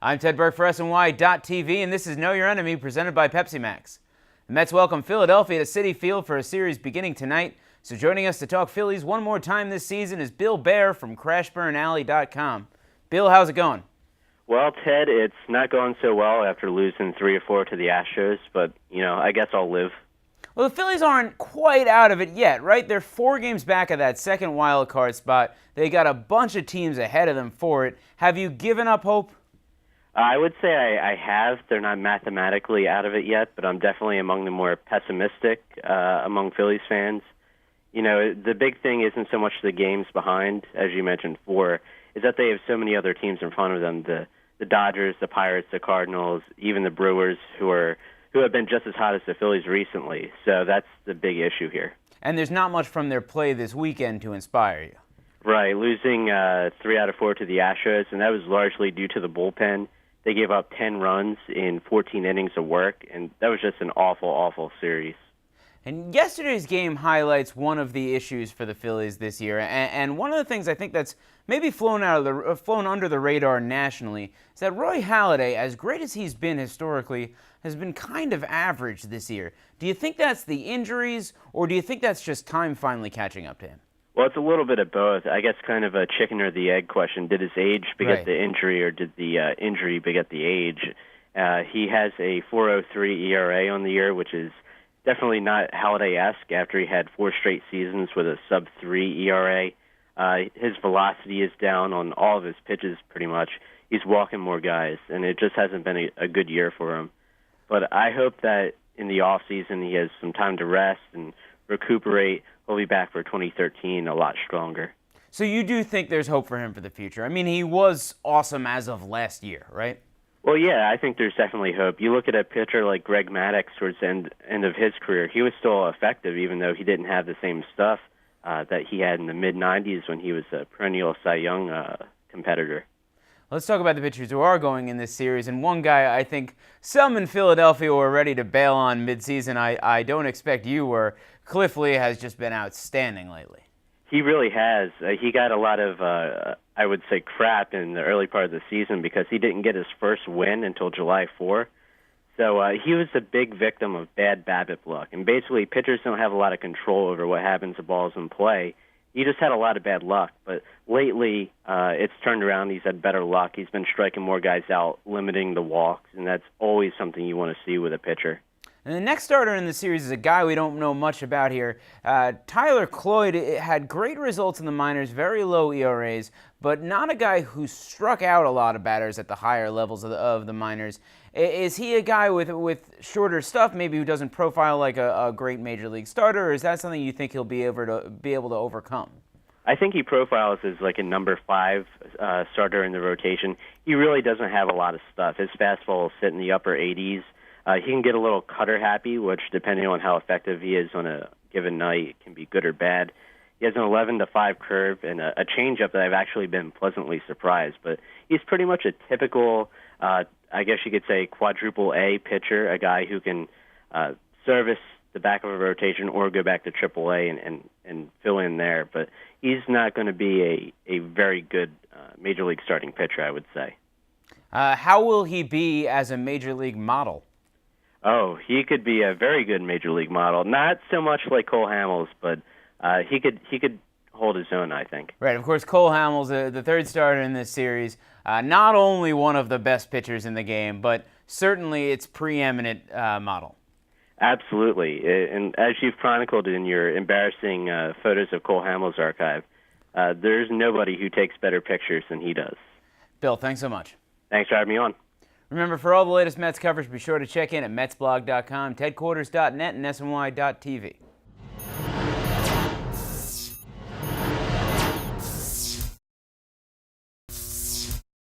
I'm Ted Berg for SNY.TV, and this is Know Your Enemy, presented by Pepsi Max. The Mets welcome Philadelphia to Citi Field for a series beginning tonight. So joining us to talk Phillies one more time this season is Bill Baer from CrashBurnAlley.com. Bill, how's it going? Well, Ted, it's not going so well after losing 3 or 4 to the Astros, but, I guess I'll live. Well, the Phillies aren't quite out of it yet, right? They're 4 games back of that second wild card spot. They got a bunch of teams ahead of them for it. Have you given up hope? I would say I have. They're not mathematically out of it yet, but I'm definitely among the more pessimistic among Phillies fans. The big thing isn't so much the games behind, as you mentioned, 4, is that they have so many other teams in front of them. The Dodgers, the Pirates, the Cardinals, even the Brewers, who have been just as hot as the Phillies recently. So that's the big issue here. And there's not much from their play this weekend to inspire you. Right, losing 3 out of 4 to the Astros, and that was largely due to the bullpen. They gave up 10 runs in 14 innings of work, and that was just an awful, awful series. And yesterday's game highlights one of the issues for the Phillies this year, and one of the things I think that's maybe flown under the radar nationally is that Roy Halladay, as great as he's been historically, has been kind of average this year. Do you think that's the injuries, or do you think that's just time finally catching up to him? Well, it's a little bit of both. I guess kind of a chicken or the egg question. Did his age beget the injury, or did the injury beget the age? He has a 4.03 ERA on the year, which is definitely not Halladay-esque after he had 4 straight seasons with a sub-3 ERA. His velocity is down on all of his pitches pretty much. He's walking more guys, and it just hasn't been a good year for him. But I hope that in the offseason he has some time to rest and recuperate. He'll be back for 2013 a lot stronger. So you do think there's hope for him for the future? I mean, he was awesome as of last year, right? Well, yeah, I think there's definitely hope. You look at a pitcher like Greg Maddux towards the end of his career, he was still effective even though he didn't have the same stuff that he had in the mid-'90s when he was a perennial Cy Young competitor. Let's talk about the pitchers who are going in this series, and one guy I think some in Philadelphia were ready to bail on midseason. I don't expect you were. Cliff Lee has just been outstanding lately. He really has. He got a lot of, I would say, crap in the early part of the season because he didn't get his first win until July 4. So he was a big victim of bad BABIP luck. And basically, pitchers don't have a lot of control over what happens to balls in play. He just had a lot of bad luck. But lately, it's turned around. He's had better luck. He's been striking more guys out, limiting the walks, and that's always something you want to see with a pitcher. And the next starter in the series is a guy we don't know much about here. Tyler Cloyd had great results in the minors, very low ERAs, but not a guy who struck out a lot of batters at the higher levels of the minors. Is he a guy with shorter stuff, maybe who doesn't profile like a great major league starter, or is that something you think he'll be able to overcome? I think he profiles as like a number 5 starter in the rotation. He really doesn't have a lot of stuff. His fastball will sit in the upper 80s. He can get a little cutter happy, which, depending on how effective he is on a given night, can be good or bad. He has an 11-5 curve and a changeup that I've actually been pleasantly surprised. But he's pretty much a typical, I guess you could say, quadruple A pitcher, a guy who can service the back of a rotation or go back to triple A and fill in there. But he's not going to be a very good major league starting pitcher, I would say. How will he be as a major league model? Oh, he could be a very good major league model. Not so much like Cole Hamels, but he could hold his own, I think. Right. Of course, Cole Hamels, the third starter in this series, not only one of the best pitchers in the game, but certainly its preeminent model. Absolutely. And as you've chronicled in your embarrassing photos of Cole Hamels' archive, there's nobody who takes better pictures than he does. Bill, thanks so much. Thanks for having me on. Remember, for all the latest Mets coverage, be sure to check in at MetsBlog.com, TedQuarters.net, and SNY.TV.